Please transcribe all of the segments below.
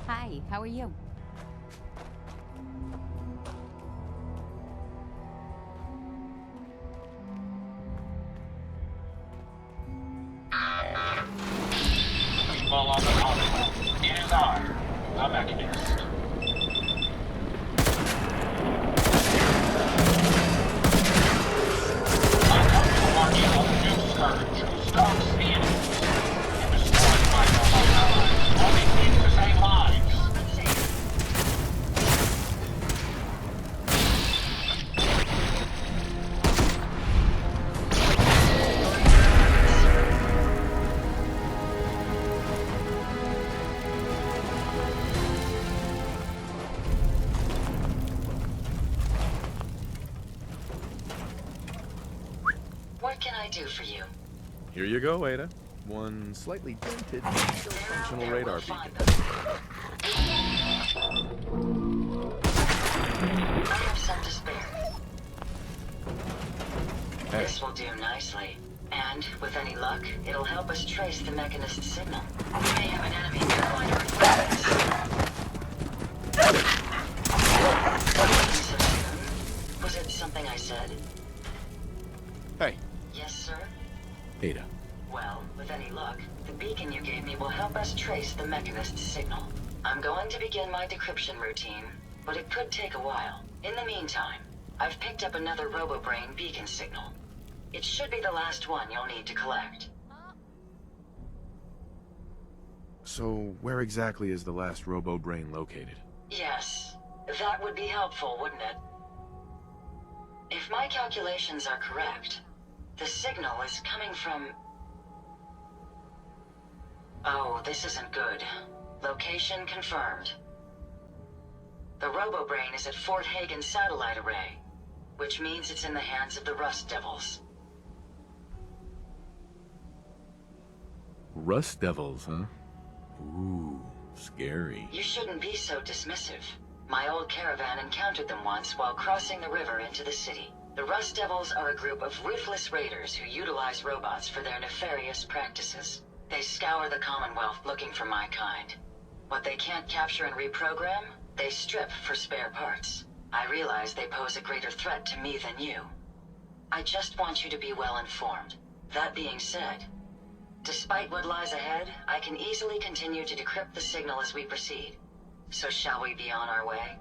Hi, how are you? Well, on the comment, it is I, the Mechanist. I come to march on the new scourge who stalks the enemies and destroys my fellow allies, only means to save lives. What can I do for you? Here you go, Ada. One slightly dented, still functional radar beacon. I have some to spare. Hey. This will do nicely. And, with any luck, it'll help us trace the Mechanist signal. We may have an enemy nearby to replace this. Was it something I said? Hey, Yes, sir? Ada. Well, with any luck, the beacon you gave me will help us trace the Mechanist signal. I'm going to begin my decryption routine, but it could take a while. In the meantime, I've picked up another RoboBrain beacon signal. It should be the last one you'll need to collect. So, where exactly is the last RoboBrain located? Yes, that would be helpful, wouldn't it? If my calculations are correct, the signal is coming from... Oh, this isn't good. Location confirmed. The RoboBrain is at Fort Hagen Satellite Array, which means it's in the hands of the Rust Devils. Rust Devils, huh? Ooh, scary. You shouldn't be so dismissive. My old caravan encountered them once while crossing the river into the city. The Rust Devils are a group of ruthless raiders who utilize robots for their nefarious practices. They scour the Commonwealth looking for my kind. What they can't capture and reprogram, they strip for spare parts. I realize they pose a greater threat to me than you. I just want you to be well informed. That being said, despite what lies ahead, I can easily continue to decrypt the signal as we proceed. So shall we be on our way?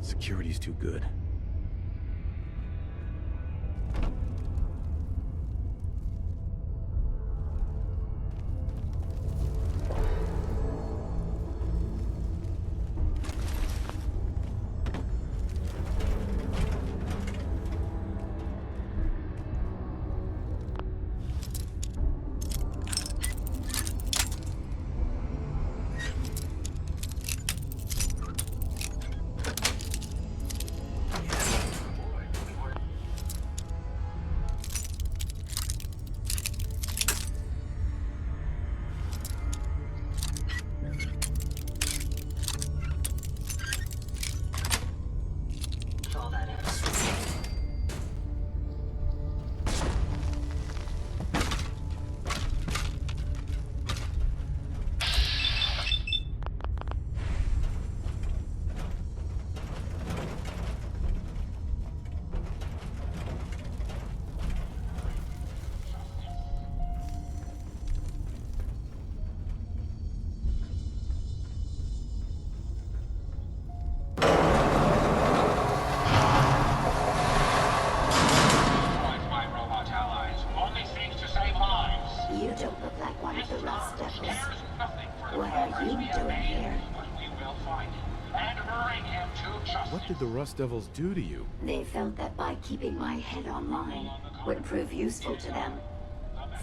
Security's too good. progress you we have doing made, here? but we will find it and bring him to justice. What did the Rust Devils do to you? They felt that by keeping my head online would prove useful to them.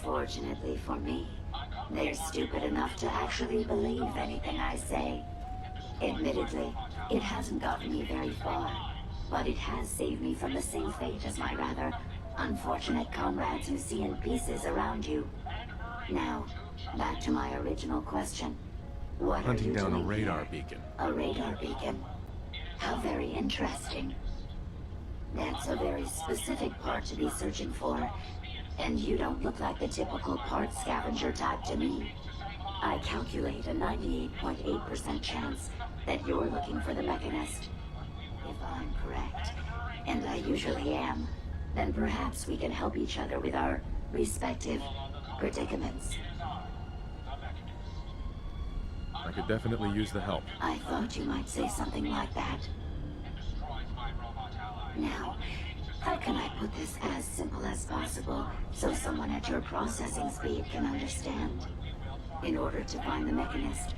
Fortunately for me, they're stupid enough to actually believe anything I say. Admittedly, it hasn't gotten me very far, but it has saved me from the same fate as my rather unfortunate comrades you see in pieces around you. Now, back to my original question. What Hunting are you down a doing radar here? beacon. A radar beacon? How very interesting. That's a very specific part to be searching for, and you don't look like the typical part scavenger type to me. I calculate a 98.8% chance that you're looking for the mechanist. If I'm correct, and I usually am, then perhaps we can help each other with our respective predicaments. I could definitely use the help. I thought you might say something like that. Now, how can I put this as simple as possible so someone at your processing speed can understand? In order to find the mechanist,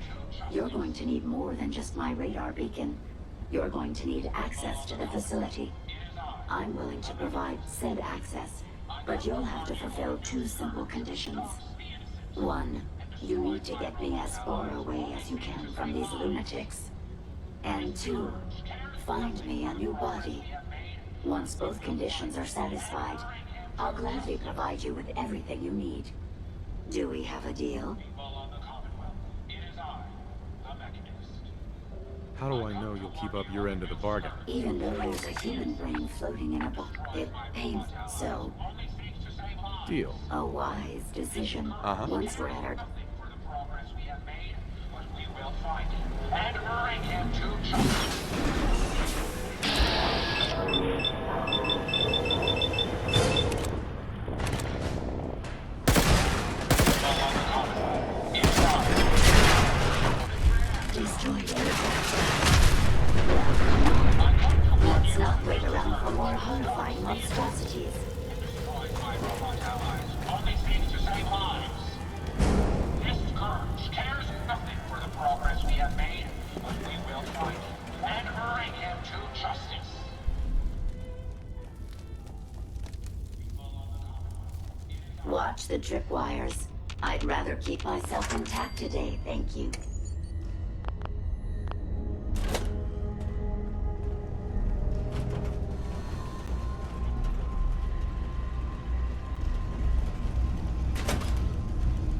you're going to need more than just my radar beacon. You're going to need access to the facility. I'm willing to provide said access, but you'll have to fulfill two simple conditions. One, you need to get me as far away as you can from these lunatics. And two, find me a new body. Once both conditions are satisfied, I'll gladly provide you with everything you need. Do we have a deal? How do I know you'll keep up your end of the bargain? Even though there's a human brain floating in a book, it pains so. Deal. A wise decision. Uh-huh. Once we're at our... For the progress we have made, but we will find him and bring him to justice. destroyed aircraft. Let's not wait around for more horrifying monstrosities. Destroyed by robot allies only seeks to save lives. This scourge cares nothing for the progress we have made, but we will find him and bring him to justice. Watch the tripwires. I'd rather keep myself intact today, thank you.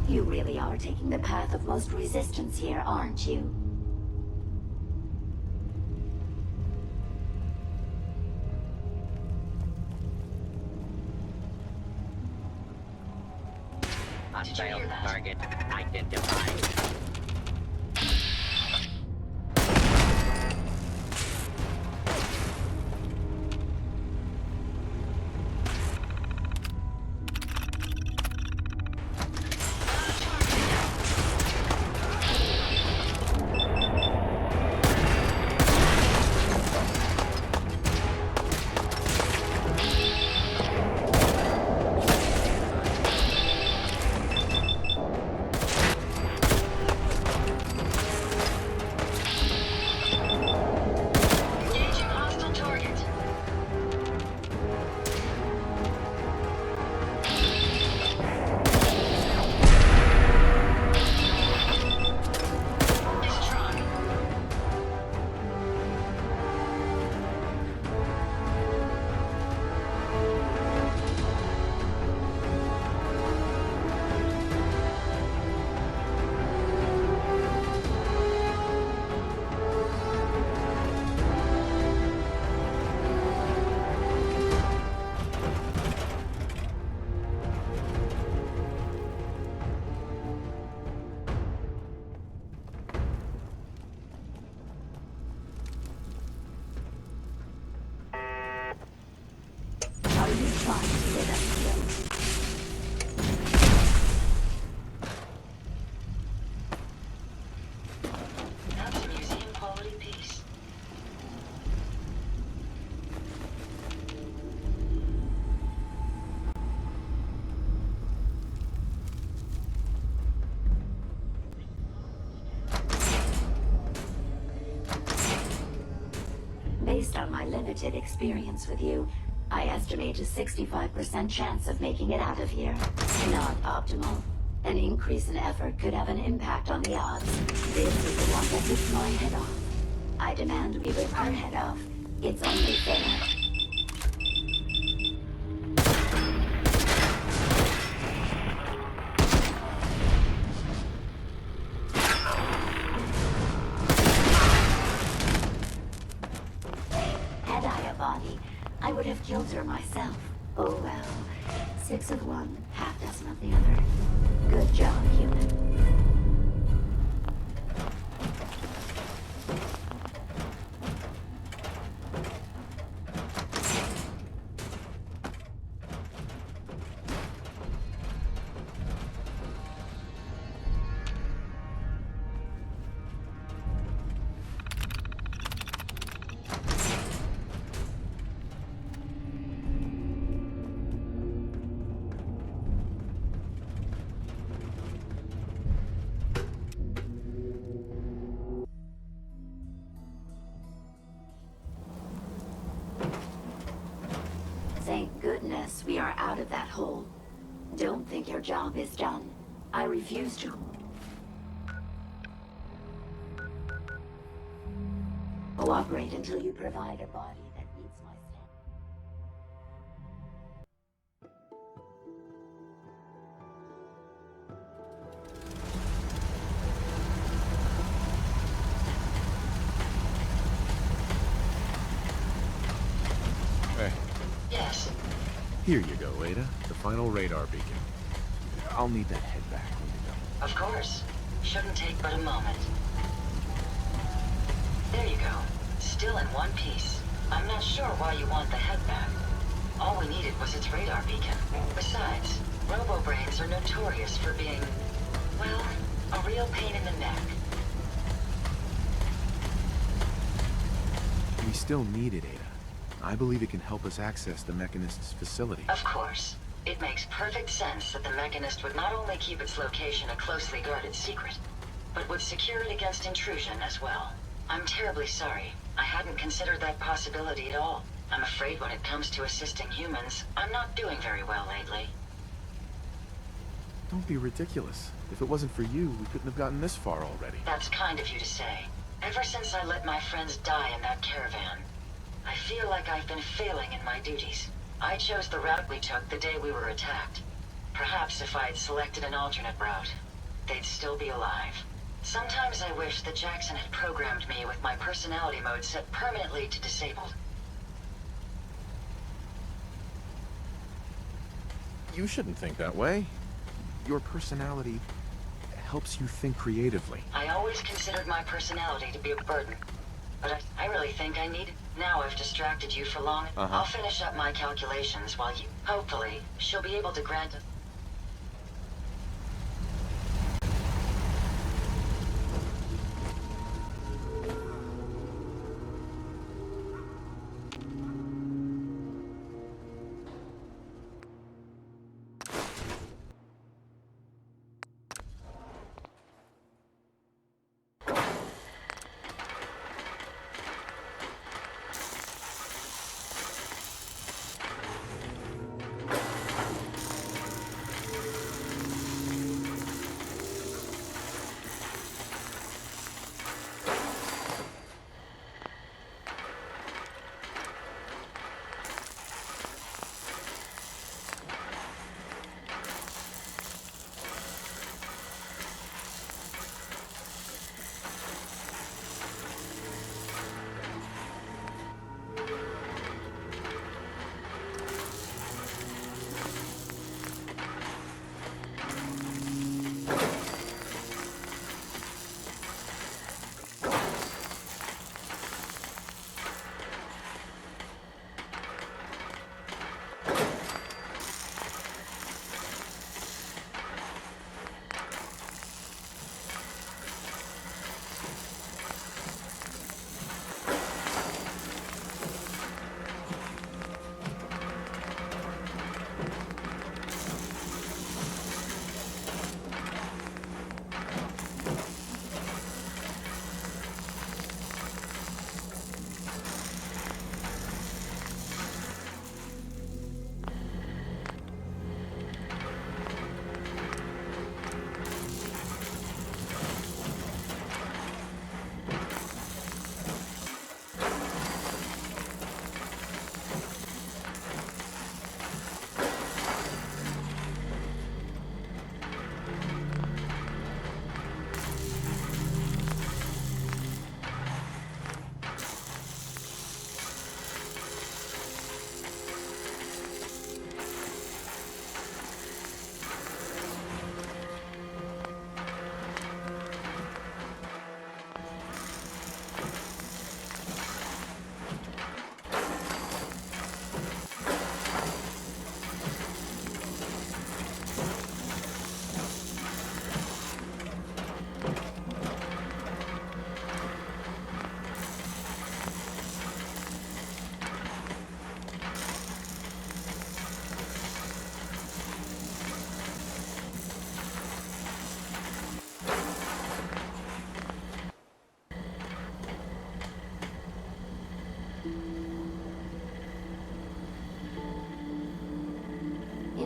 You really are taking the path of most resistance here, aren't you? Hostile target identified. Based on my limited experience with you, I estimate a 65% chance of making it out of here. Not optimal. An increase in effort could have an impact on the odds. This is the one that rips my head off. I demand we rip her head off. It's only fair. Had I a body, I would have killed her myself. Oh well. 6 of one, half dozen of the other. Good job, human. Thank goodness we are out of that hole. Don't think your job is done. I refuse to cooperate until you provide a body that meets my standards. Hey, Yes. here you go, Ada. The final radar beacon. I'll need that head back when you're done. Of course. Shouldn't take but a moment. There you go. Still in one piece. I'm not sure why you want the head back. All we needed was its radar beacon. Besides, robo-brains are notorious for being, well, a real pain in the neck. We still need it, Ada. I believe it can help us access the Mechanist's facility. Of course. It makes perfect sense that the Mechanist would not only keep its location a closely guarded secret, but would secure it against intrusion as well. I'm terribly sorry. I hadn't considered that possibility at all. I'm afraid when it comes to assisting humans, I'm not doing very well lately. Don't be ridiculous. If it wasn't for you, we couldn't have gotten this far already. That's kind of you to say. Ever since I let my friends die in that caravan, I feel like I've been failing in my duties. I chose the route we took the day we were attacked. Perhaps if I'd selected an alternate route, they'd still be alive. Sometimes I wish that Jackson had programmed me with my personality mode set permanently to disabled. You shouldn't think that way. Your personality helps you think creatively. I always considered my personality to be a burden, but I really think I need it. Now I've distracted you for long. I'll finish up my calculations while you... Hopefully, she'll be able to grant it.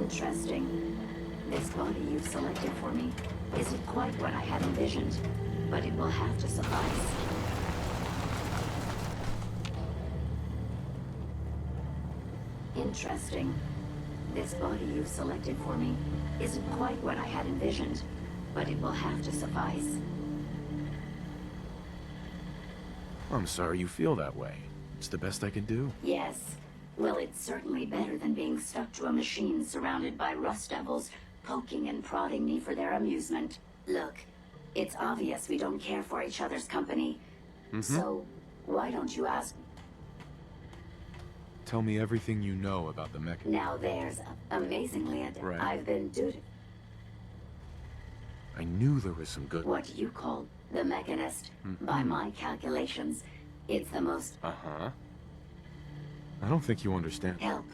Interesting. This body you've selected for me isn't quite what I had envisioned, but it will have to suffice. Interesting. This body you've selected for me isn't quite what I had envisioned, but it will have to suffice. I'm sorry you feel that way. It's the best I can do. Yes. Well, it's certainly better than being stuck to a machine surrounded by rust devils, poking and prodding me for their amusement. Look, it's obvious we don't care for each other's company. So, why don't you ask? Tell me everything you know about the mechanism. Now there's, amazingly, Right. I've been duty. I knew there was some good... What you call the Mechanist. By my calculations, it's the most Uh-huh. I don't think you understand. help.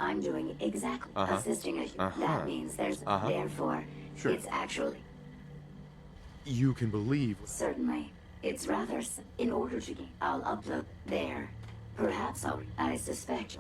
I'm doing exactly assisting a That means there's therefore Sure. it's actually You can believe... certainly it's rather in order to I'll upload there. Perhaps I suspect